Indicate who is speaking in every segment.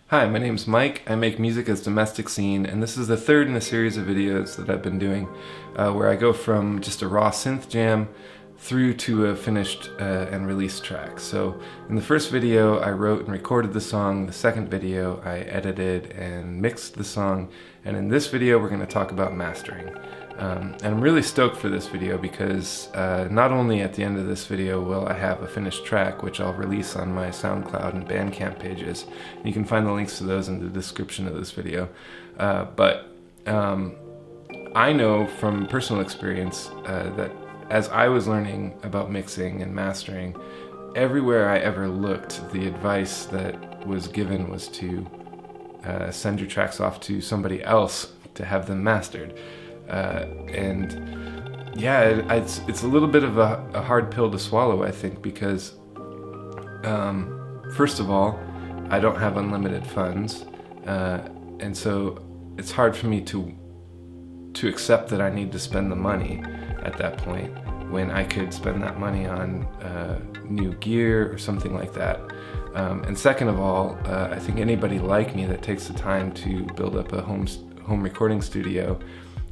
Speaker 1: Hi, my name's Mike. I make music as Domestic Scene, and this is the third in a series of videos that I've been doing where I go from just a raw synth jam through to a finished and released track. So in the first video I wrote and recorded the song, the second video I edited and mixed the song, and in this video we're going to talk about mastering. And I'm really stoked for this video because not only at the end of this video will I have a finished track, which I'll release on my Soundcloud and BANDCAMP pages. You can find the links to those in the description of this video. But I know from personal experience that as I was learning about mixing and mastering, everywhere I ever looked, the advice that was given was to send your tracks off to somebody else to have them mastered. And yeah, it's a little bit of a hard pill to swallow, I think, because first of all, I don't have unlimited funds, and so it's hard for me to accept that I need to spend the money at that point when I could spend that money on new gear or something like that. And second of all, I think anybody like me that takes the time to build up a home recording studio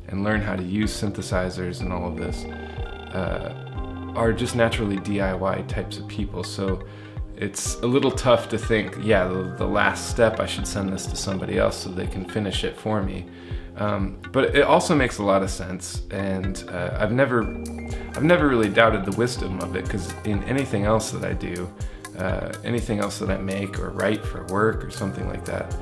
Speaker 1: and learn how to use synthesizers and all of this are just naturally DIY types of people. So it's a little tough to think, yeah, the last step, I should send this to somebody else so they can finish it for me. But it also makes a lot of sense, and I've never really doubted the wisdom of it, because in anything else that I do, anything else that I make or write for work or something like that,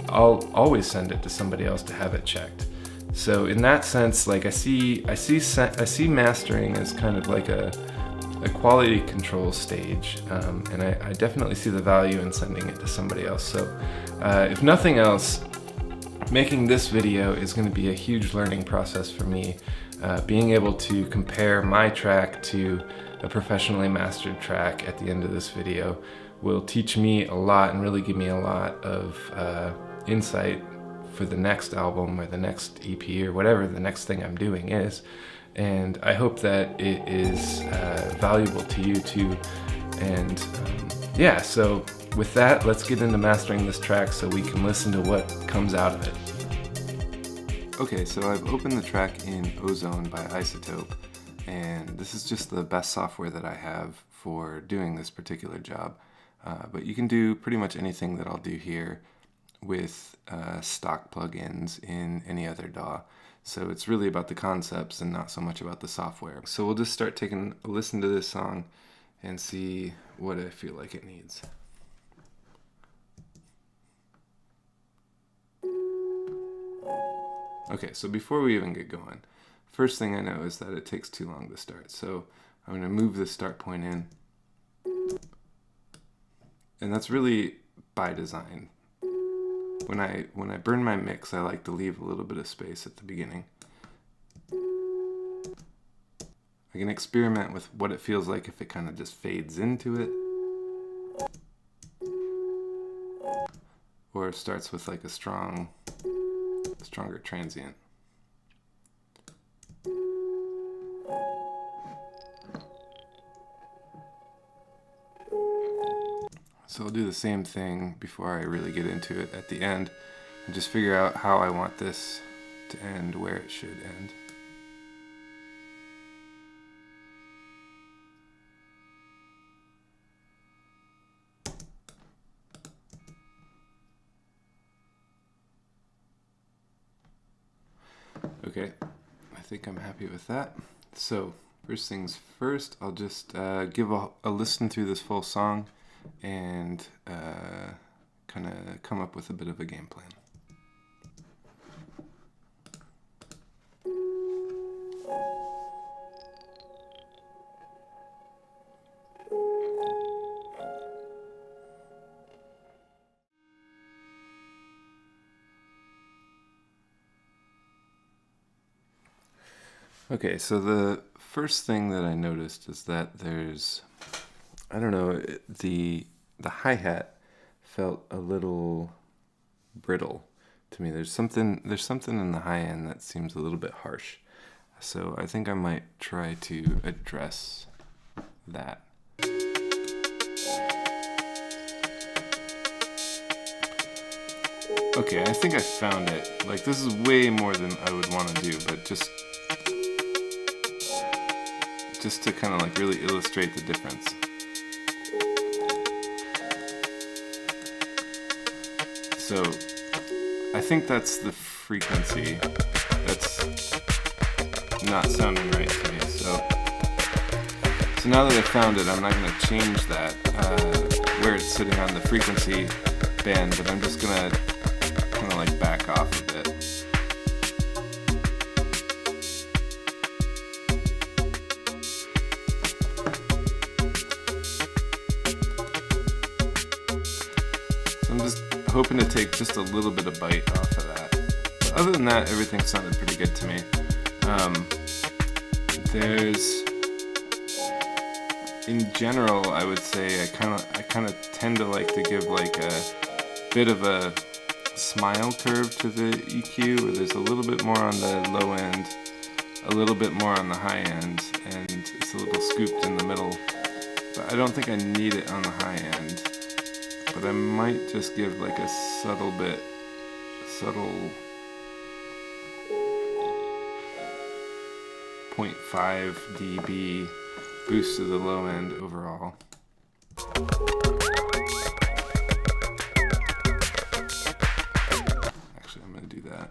Speaker 1: I'll always send it to somebody else to have it checked. So in that sense, like I see mastering as kind of like a quality control stage, and I definitely see the value in sending it to somebody else. So if nothing else, making this video is going to be a huge learning process for me. Being able to compare my track to a professionally mastered track at the end of this video will teach me a lot and really give me a lot of insight for the next album or the next EP or whatever the next thing I'm doing is. And I hope that it is valuable to you too. And yeah, so with that, let's get into mastering this track so we can listen to what comes out of it. Okay, so I've opened the track in Ozone by Isotope, and this is just the best software that I have for doing this particular job. But you can do pretty much anything that I'll do here with stock plugins in any other DAW. So it's really about the concepts and not so much about the software. So we'll just start taking a listen to this song and see what I feel like it needs. Okay, so before we even get going, first thing I know is that it takes too long to start. So I'm going to move the start point in. And that's really by design. When I burn my mix, I like to leave a little bit of space at the beginning. I can experiment with what it feels like if it kind of just fades into it, or starts with like a stronger transient. So I'll do the same thing before I really get into it at the end and just figure out how I want this to end, where it should end. Okay, I think I'm happy with that. So first things first, I'll just give a listen through this full song and kind of come up with a bit of a game plan. Okay, so the first thing that I noticed is that there's, I don't know, the hi-hat felt a little brittle to me. There's something in the high end that seems a little bit harsh. So I think I might try to address that. Okay, I think I found it. Like, this is way more than I would want to do, but just to kind of like really illustrate the difference. So I think that's the frequency that's not sounding right to me. So now that I found it, I'm not going to change that where it's sitting on the frequency band, but I'm just going to kind of like back off a bit. So I'm just hoping to take just a little bit of bite off of that. But other than that, everything sounded pretty good to me. In general, I would say I kind of tend to like to give like a bit of a smile curve to the EQ, where there's a little bit more on the low end, a little bit more on the high end, and it's a little scooped in the middle. But I don't think I need it on the high end. But I might just give like a subtle 0.5 dB boost to the low end overall. Actually, I'm going to do that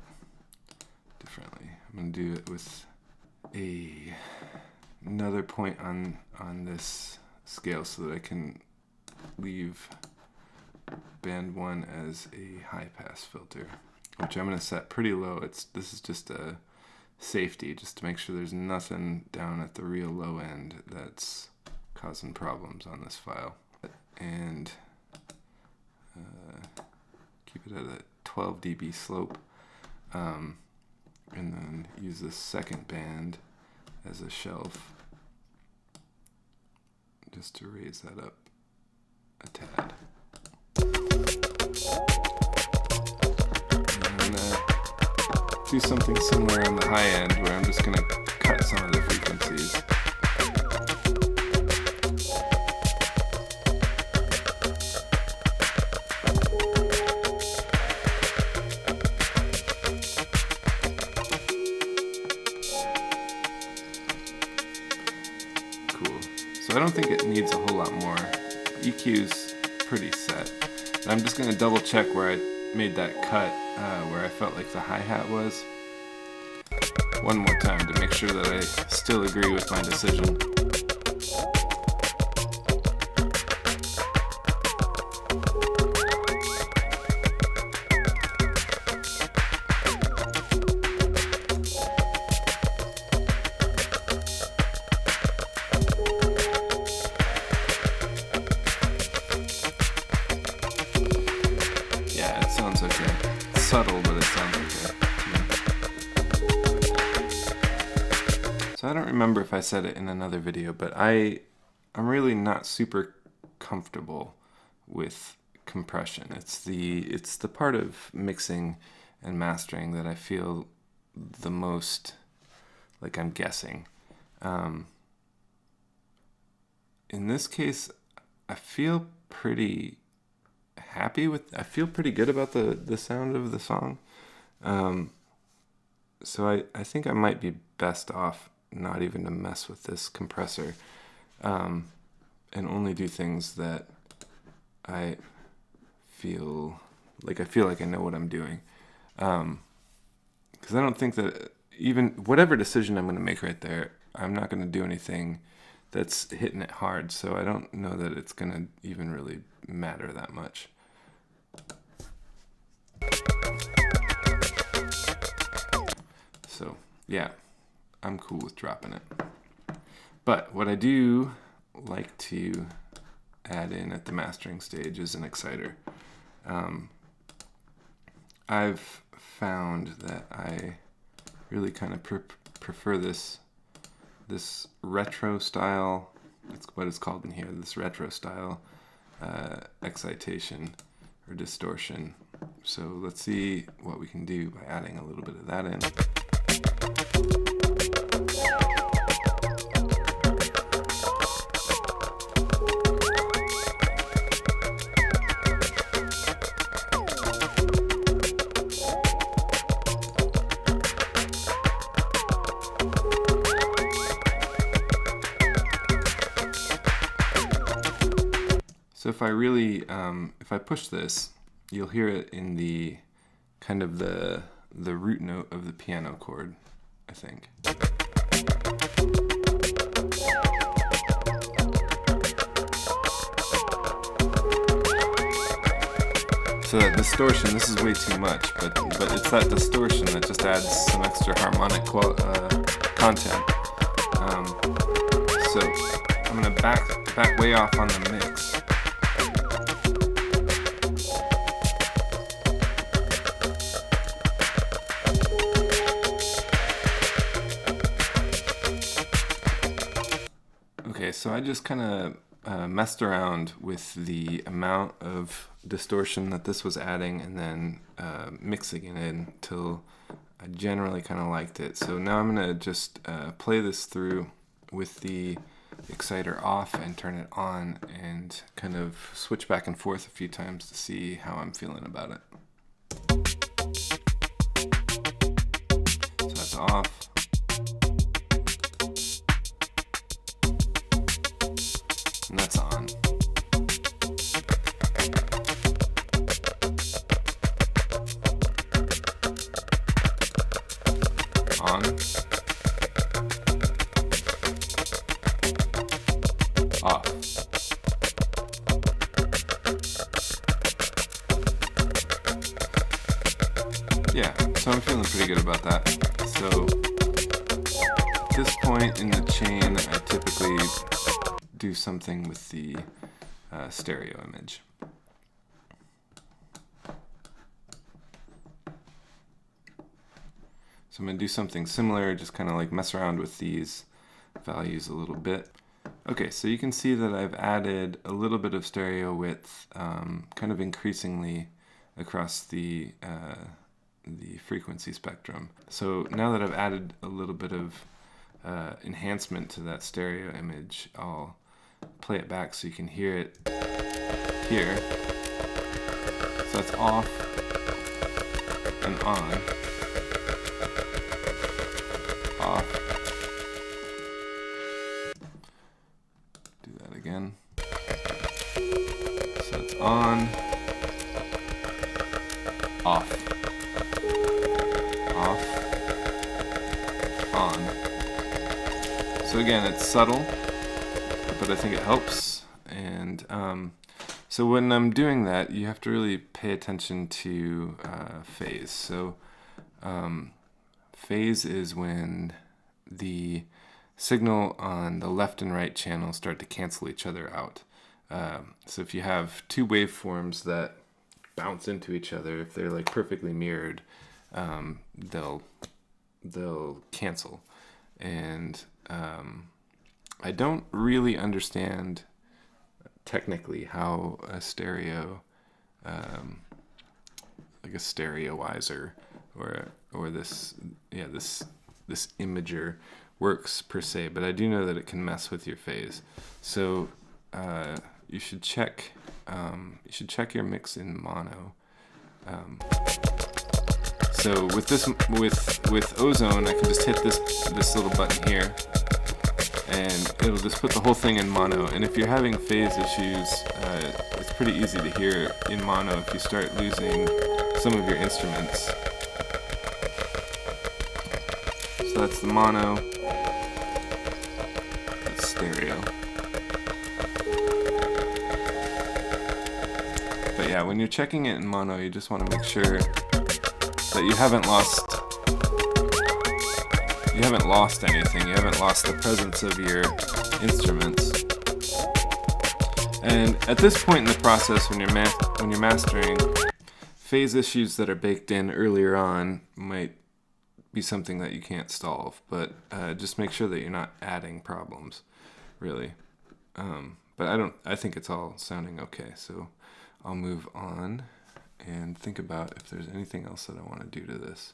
Speaker 1: differently. I'm going to do it with another point on this scale so that I can leave band 1 as a high pass filter, which I'm going to set pretty low. This is just a safety, just to make sure there's nothing down at the real low end that's causing problems on this file. And keep it at a 12 dB slope, and then use the second band as a shelf just to raise that up a tad. Do something similar on the high end, where I'm just going to cut some of the frequencies. Cool. So I don't think it needs a whole lot more. EQ's pretty set. And I'm just going to double check where I made that cut, where I felt like the hi-hat was, one more time to make sure that I still agree with my decision. Sounds okay. It's subtle, but it sounds okay. So I don't remember if I said it in another video, but I'm really not super comfortable with compression. It's the part of mixing and mastering that I feel the most like I'm guessing. In this case, I feel pretty good about the sound of the song. So I think I might be best off not even to mess with this compressor, and only do things that I feel like I know what I'm doing. Because I don't think that even whatever decision I'm going to make right there, I'm not going to do anything that's hitting it hard. So I don't know that it's going to even really matter that much. So yeah, I'm cool with dropping it. But what I do like to add in at the mastering stage is an exciter. I've found that I really kind of prefer this retro style. That's what it's called in here, this retro style excitation or distortion. So let's see what we can do by adding a little bit of that in. if I really, if I push this, you'll hear it in the kind of the root note of the piano chord, I think. So that distortion, this is way too much, but it's that distortion that just adds some extra harmonic content. So I'm gonna back way off on the mix. Okay, so I just kind of messed around with the amount of distortion that this was adding and then mixing it in till I generally kind of liked it. So now I'm going to just play this through with the exciter off and turn it on and kind of switch back and forth a few times to see how I'm feeling about it. So that's off. And that's on. On. Off. Yeah, so I'm feeling pretty good about that. So at this point in the chain, I typically do something with the stereo image. So I'm going to do something similar, just kind of like mess around with these values a little bit. Okay, so you can see that I've added a little bit of stereo width, kind of increasingly across the frequency spectrum. So now that I've added a little bit of enhancement to that stereo image, I'll play it back so you can hear it here. So that's off and on. Off. Do that again. So it's on. Off. Off. On. So again, it's subtle, but I think it helps. And so when I'm doing that, you have to really pay attention to phase. So phase is when the signal on the left and right channel start to cancel each other out. So if you have two waveforms that bounce into each other, if they're like perfectly mirrored, they'll cancel. And I don't really understand technically how a stereo, like a stereoizer or this imager works per se, but I do know that it can mess with your phase. So you should check your mix in mono. So with this with Ozone, I can just hit this little button here, and it'll just put the whole thing in mono. And if you're having phase issues, it's pretty easy to hear in mono if you start losing some of your instruments. So that's the mono. That's stereo. But yeah, when you're checking it in mono, you just want to make sure that you haven't lost anything. You haven't lost the presence of your instruments. And at this point in the process, when you're mastering, phase issues that are baked in earlier on might be something that you can't solve, but just make sure that you're not adding problems, really. But I think it's all sounding okay, so I'll move on and think about if there's anything else that I want to do to this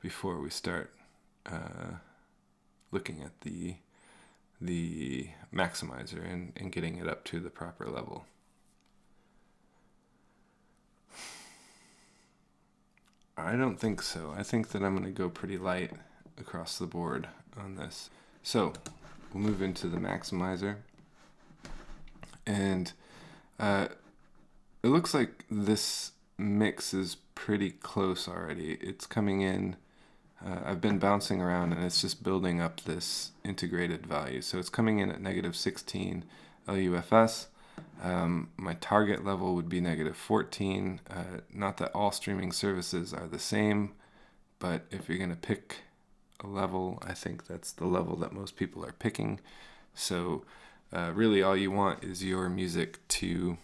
Speaker 1: before we start looking at the maximizer and getting it up to the proper level. I don't think so. I think that I'm going to go pretty light across the board on this. So we'll move into the maximizer. And It looks like this mix is pretty close already. It's coming in. I've been bouncing around and it's just building up this integrated value. So it's coming in at negative 16 LUFS. My target level would be negative 14. Not that all streaming services are the same, but if you're going to pick a level, I think that's the level that most people are picking. So really all you want is your music to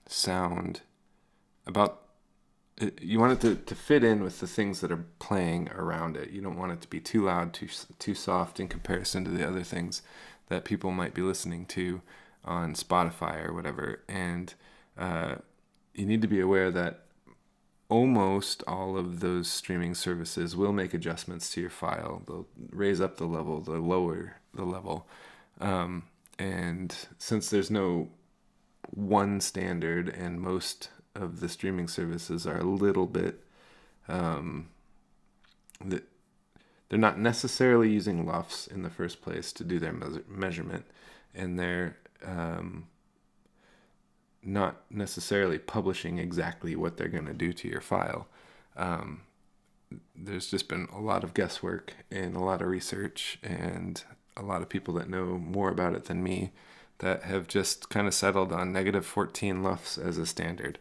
Speaker 1: sound about, you want it to fit in with the things that are playing around it. You don't want it to be too loud, too soft in comparison to the other things that people might be listening to on Spotify or whatever. And you need to be aware that almost all of those streaming services will make adjustments to your file. They'll raise up the level, they'll lower the level. And since there's no one standard, and most of the streaming services are a little bit, they're not necessarily using LUFS in the first place to do their measurement, and they're not necessarily publishing exactly what they're going to do to your file. There's just been a lot of guesswork and a lot of research and a lot of people that know more about it than me that have just kind of settled on negative 14 LUFS as a standard.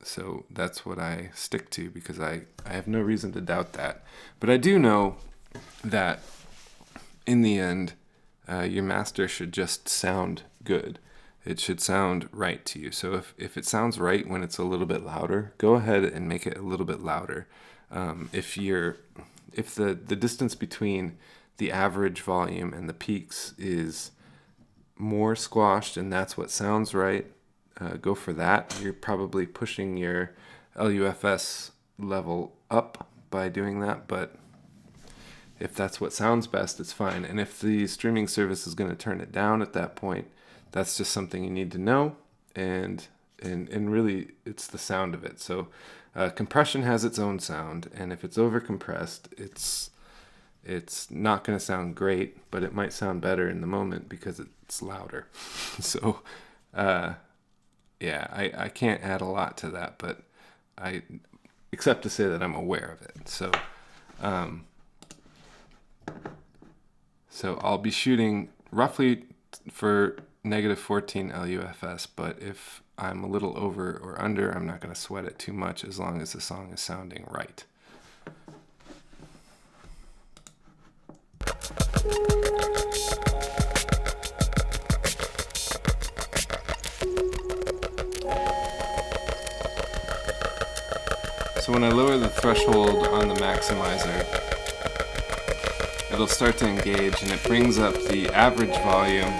Speaker 1: So that's what I stick to because I have no reason to doubt that. But I do know that in the end, your master should just sound good. It should sound right to you. So if it sounds right when it's a little bit louder, go ahead and make it a little bit louder. If the distance between the average volume and the peaks is more squashed and that's what sounds right, go for that. You're probably pushing your LUFS level up by doing that, but if that's what sounds best, it's fine. And if the streaming service is going to turn it down at that point, that's just something you need to know, and really it's the sound of it. So compression has its own sound, and if it's over compressed, it's not going to sound great, but it might sound better in the moment because it's louder. So I can't add a lot to that, but except to say that I'm aware of it. So I'll be shooting roughly for negative 14 LUFS, but if I'm a little over or under, I'm not going to sweat it too much as long as the song is sounding right. So when I lower the threshold on the maximizer, it'll start to engage and it brings up the average volume.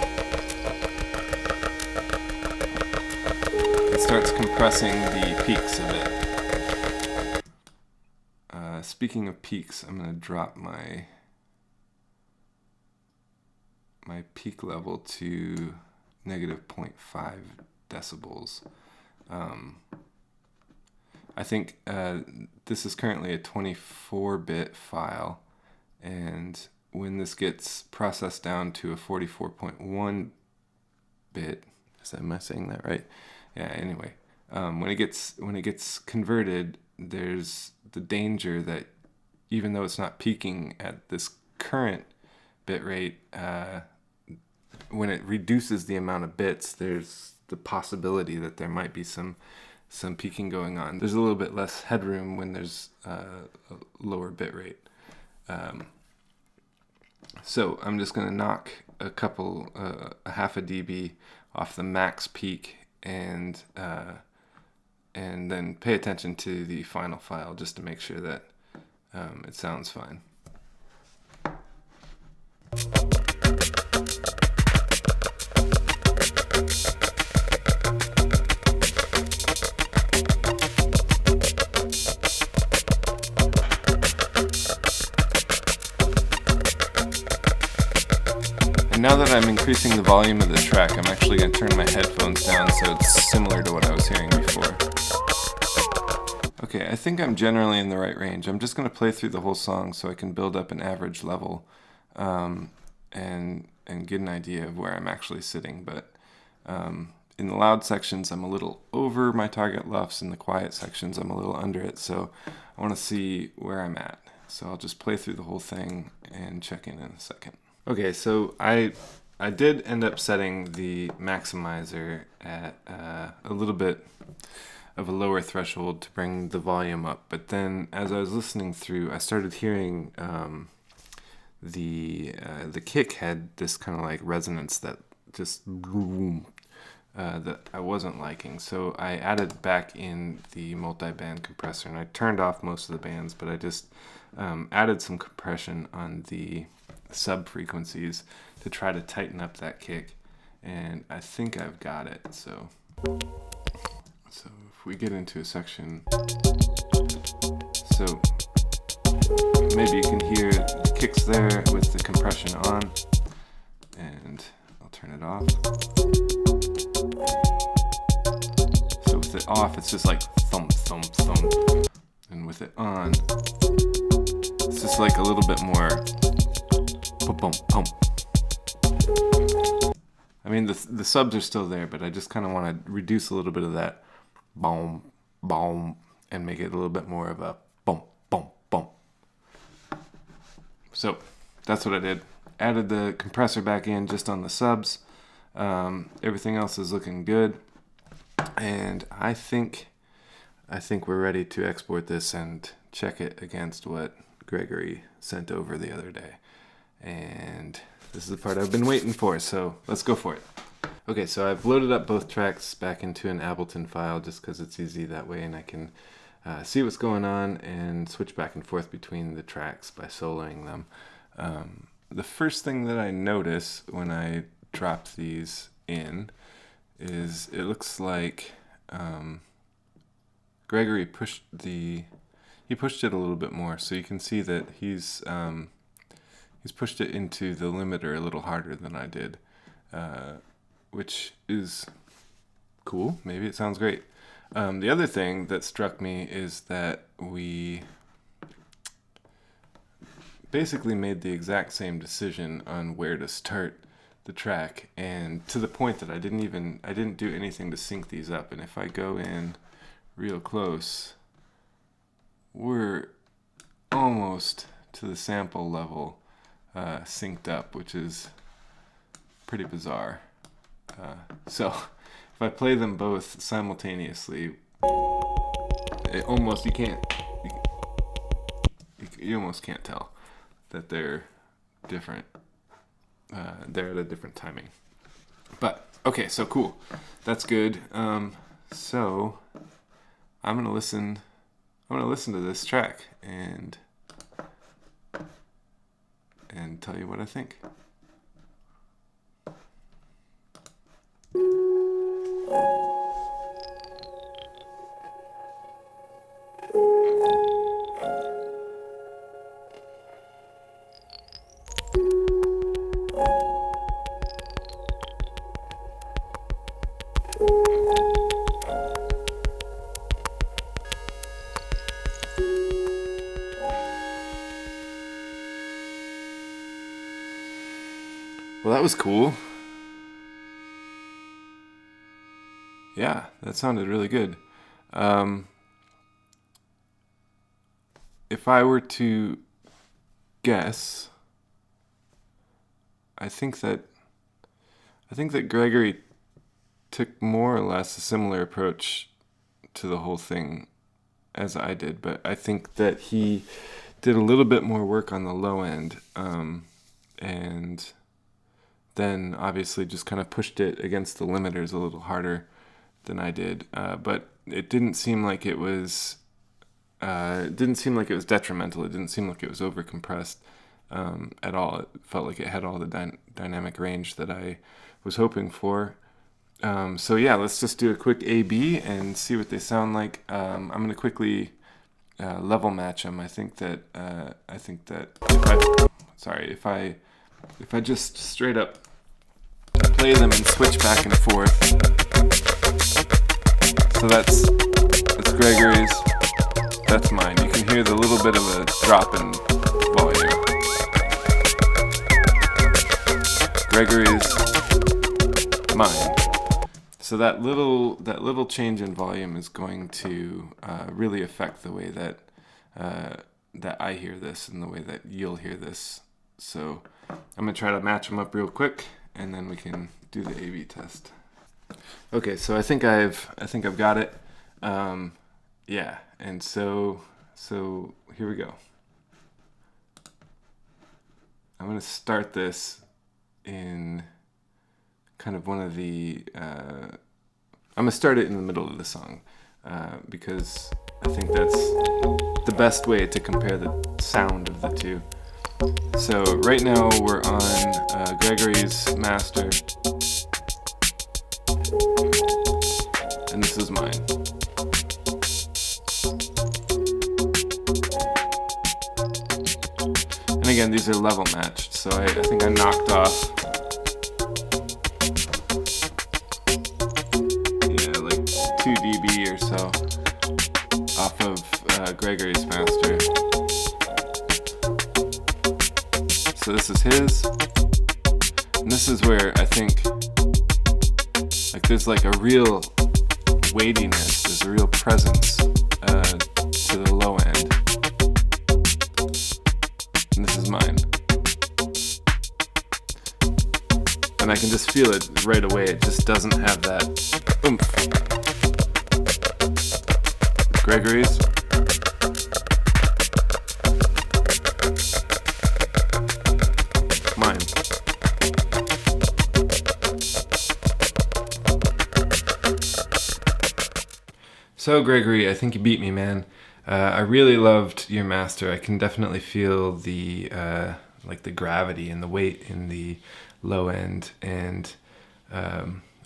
Speaker 1: It starts compressing the peaks a bit. Speaking of peaks, I'm going to drop my peak level to negative 0.5 decibels. I think this is currently a 24-bit file, and when this gets processed down to a 44.1 bit, am I saying that right? Yeah. Anyway, when it gets converted, there's the danger that even though it's not peaking at this current bit rate, when it reduces the amount of bits, there's the possibility that there might be some peaking going on. There's a little bit less headroom when there's a lower bit rate. So I'm just going to knock a half a dB off the max peak and then pay attention to the final file just to make sure that it sounds fine. And now that I'm increasing the volume of the track, I'm actually going to turn my headphones down so it's similar to what I was hearing before. Okay, I think I'm generally in the right range. I'm just going to play through the whole song so I can build up an average level and get an idea of where I'm actually sitting. But In the loud sections, I'm a little over my target LUFS. In the quiet sections, I'm a little under it. So I want to see where I'm at. So I'll just play through the whole thing and check in a second. Okay, so I did end up setting the maximizer at a little bit of a lower threshold to bring the volume up. But then as I was listening through, I started hearing the kick had this kind of like resonance that just boom, that I wasn't liking. So I added back in the multiband compressor, and I turned off most of the bands, but I just added some compression on the sub frequencies to try to tighten up that kick, and I think I've got it. So if we get into a section, so maybe you can hear the kicks there with the compression on, and I'll turn it off. So with it off, it's just like thump, thump, thump, and with it on, it's just like a little bit more pump, pump, pump. I mean, the subs are still there, but I just kind of want to reduce a little bit of that boom, boom, and make it a little bit more of a boom, boom, boom. So that's what I did. Added the compressor back in just on the subs. Everything else is looking good, and I think we're ready to export this and check it against what Gregory sent over the other day. And this is the part I've been waiting for, so let's go for it. Okay, so I've loaded up both tracks back into an Ableton file just because it's easy that way, and I can see what's going on and switch back and forth between the tracks by soloing them. The first thing that I notice when I drop these in is it looks like Gregory pushed it a little bit more, so you can see that he's pushed it into the limiter a little harder than I did, which is cool. Maybe it sounds great. The other thing that struck me is that we basically made the exact same decision on where to start the track, and to the point that I didn't do anything to sync these up. And if I go in real close, we're almost to the sample level synced up, which is pretty bizarre. So if I play them both simultaneously, you almost can't tell that they're different. They're at a different timing. But okay, so cool. That's good. So I'm gonna listen to this track and tell you what I think. Well, that was cool. Yeah, that sounded really good. If I were to guess, I think that Gregory took more or less a similar approach to the whole thing as I did, but I think that he did a little bit more work on the low end, and then obviously just kind of pushed it against the limiters a little harder than I did. But it didn't seem like it was detrimental. It didn't seem like it was over compressed at all. It felt like it had all the dynamic range that I was hoping for. So yeah, let's just do a quick A/B and see what they sound like. I'm going to quickly level match them. I think that if I just straight up play them and switch back and forth. So that's Gregory's, that's mine. You can hear the little bit of a drop in volume. Gregory's, mine. So that little change in volume is going to really affect the way that that I hear this and the way that you'll hear this. So I'm gonna try to match them up real quick, and then we can do the A/B test. Okay, so I think I've got it. Yeah, and so here we go. I'm gonna start this in kind of one of the. I'm gonna start it in the middle of the song because I think that's the best way to compare the sound of the two. So right now we're on Gregory's master, and this is mine. And again, these are level matched, so I think I knocked off, yeah, like 2 dB or so off of Gregory's master. So this is his, and this is where I think like there's like a real weightiness, there's a real presence to the low end. And this is mine. And I can just feel it right away. It just doesn't have that oomph. Gregory's. Mine. So Gregory, I think you beat me, man. I really loved your master. I can definitely feel the like the gravity and the weight in the low end, and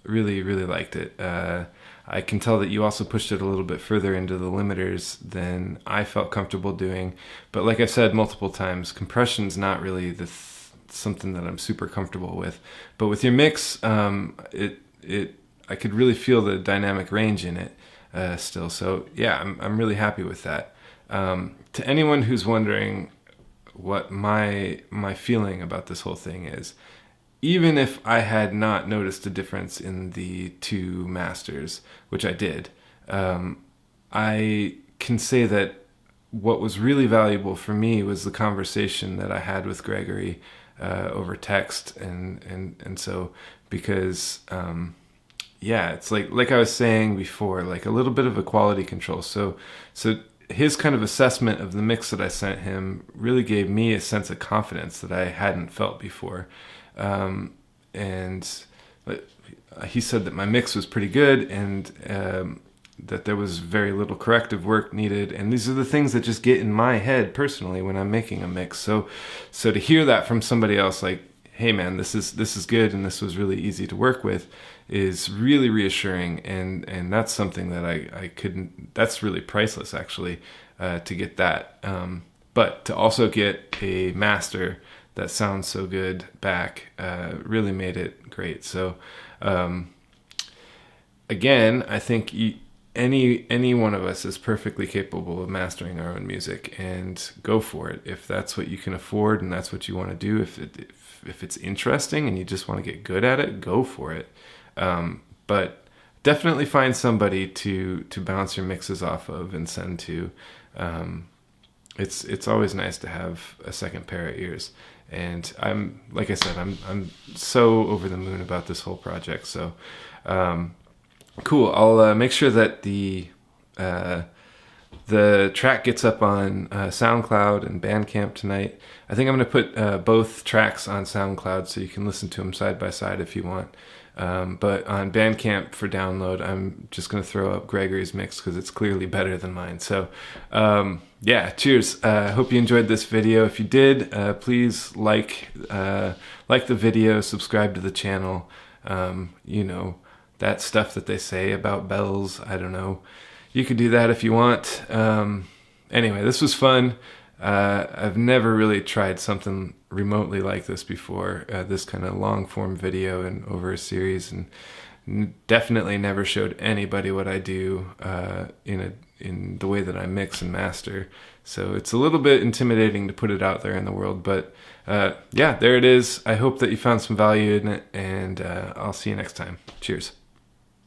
Speaker 1: really liked it. I can tell that you also pushed it a little bit further into the limiters than I felt comfortable doing. But like I've said multiple times, compression's not really something that I'm super comfortable with. But with your mix, I could really feel the dynamic range in it. Still, so yeah, I'm really happy with that. To anyone who's wondering what my feeling about this whole thing is, even if I had not noticed a difference in the two masters, which I did, I can say that what was really valuable for me was the conversation that I had with Gregory over text, and so because yeah, it's like I was saying before, like a little bit of a quality control. So his kind of assessment of the mix that I sent him really gave me a sense of confidence that I hadn't felt before. And he said that my mix was pretty good, and that there was very little corrective work needed. And these are the things that just get in my head personally when I'm making a mix. So to hear that from somebody else, like, hey man, this is good, and this was really easy to work with, is really reassuring, and that's something that I couldn't, that's really priceless actually, to get that. But to also get a master that sounds so good back really made it great. So again, I think any one of us is perfectly capable of mastering our own music, and go for it if that's what you can afford and that's what you want to do. If it's interesting and you just want to get good at it, go for it. But definitely find somebody to bounce your mixes off of and send to. It's always nice to have a second pair of ears. And like I said, I'm so over the moon about this whole project. So cool. I'll make sure that the track gets up on SoundCloud and BANDCAMP tonight. I think I'm going to put both tracks on SoundCloud so you can listen to them side by side if you want. But on BANDCAMP for download, I'm just going to throw up Gregory's mix because it's clearly better than mine. So yeah, cheers. Hope you enjoyed this video. If you did, please like the video, subscribe to the channel. You know, that stuff that they say about bells, I don't know. You could do that if you want. Anyway, this was fun. I've never really tried something remotely like this before, this kind of long form video and over a series, and definitely never showed anybody what I do in the way that I mix and master. So it's a little bit intimidating to put it out there in the world, but yeah, there it is. I hope that you found some value in it, and I'll see you next time. Cheers.